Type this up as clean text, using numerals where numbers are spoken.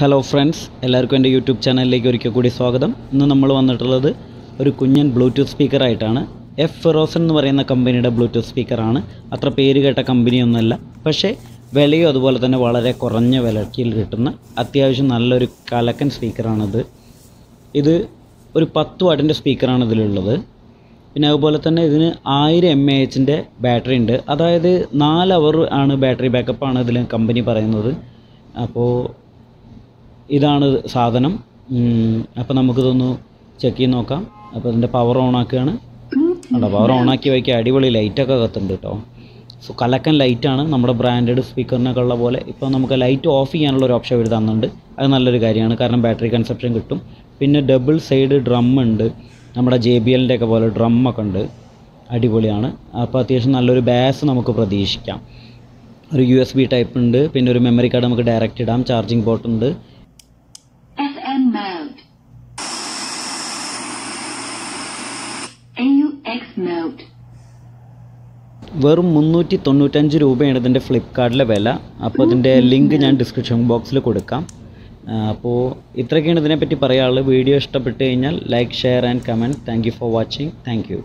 Hello friends, എല്ലാവർക്കും എൻ്റെ YouTube ചാനലിലേക്ക് ഒരിക്കൽ കൂടി സ്വാഗതം. ഇന്ന് നമ്മൾ വന്നിട്ടുള്ളത് ഒരു കുഞ്ഞൻ ബ്ലൂടൂത്ത് സ്പീക്കറായിട്ടാണ്. എഫ് ഫെറോസൺ എന്ന് പറയുന്ന കമ്പനിയുടെ ബ്ലൂടൂത്ത് സ്പീക്കറാണ്. അത്ര പേര് കേട്ട കമ്പനിയൊന്നുമല്ല, പക്ഷേ വിലയും അതുപോലെ തന്നെ വളരെ കുറഞ്ഞ വിലയ്ക്ക് കിട്ടുന്ന അത്യാവശ്യം നല്ലൊരു കലക്കൻ സ്പീക്കറാണിത്. ഇത് ഒരു 10 വാട്ടിൻ്റെ സ്പീക്കറാണ് ഇതിലുള്ളത്. പിന്നെ അതുപോലെ തന്നെ ഇതിന് 1000 mAh ബാറ്ററി ഉണ്ട്. അതായത് 4 അവർ ആണ് ബാറ്ററി ബാക്കപ്പാണ് ഇതിൽ കമ്പനി പറയുന്നത്. അപ്പോൾ ഇതാണ് സാധനം. അപ്പോൾ നമുക്കിതൊന്ന് ചെക്ക് ചെയ്ത് നോക്കാം. അപ്പോൾ ഇതിൻ്റെ പവർ ഓൺ ആക്കുകയാണ്. അവിടെ പവർ ഓൺ ആക്കി വയ്ക്കുക. അടിപൊളി ലൈറ്റൊക്കെ കത്തുന്നുണ്ട് കേട്ടോ. സോ കലക്കൻ ലൈറ്റാണ്. നമ്മുടെ ബ്രാൻഡഡ് സ്പീക്കറിനൊക്കെ ഉള്ള പോലെ ഇപ്പോൾ നമുക്ക് ലൈറ്റ് ഓഫ് ചെയ്യാനുള്ള ഒരു ഓപ്ഷൻ അവർ തന്നിട്ടുണ്ട്. അത് നല്ലൊരു കാര്യമാണ്, കാരണം ബാറ്ററി കൺസപ്ഷൻ കിട്ടും. പിന്നെ ഡബിൾ സൈഡ് ഡ്രം ഉണ്ട്. നമ്മുടെ JBL ഒക്കെ പോലെ ഡ്രമ്മൊക്കെ ഉണ്ട്. അടിപൊളിയാണ്. അപ്പോൾ അത്യാവശ്യം നല്ലൊരു ബാസ് നമുക്ക് പ്രതീക്ഷിക്കാം. ഒരു USB ടൈപ്പ് ഉണ്ട്. പിന്നെ ഒരു മെമ്മറി കാർഡ് നമുക്ക് ഡയറക്റ്റ് ഇടാം. ചാർജിങ് പോർട്ട് ഉണ്ട്. mode, AUX mode. വെറും 395 രൂപയാണ് ഇതിൻ്റെ ഫ്ലിപ്കാർട്ടിലെ വില. അപ്പോൾ ഇതിൻ്റെ ലിങ്ക് ഞാൻ ഡിസ്ക്രിപ്ഷൻ ബോക്സിൽ കൊടുക്കാം. അപ്പോൾ ഇത്രയൊക്കെയാണ് ഇതിനെപ്പറ്റി പറയാനുള്ളത്. വീഡിയോ ഇഷ്ടപ്പെട്ട് കഴിഞ്ഞാൽ like, share and comment. Thank you for watching. Thank you.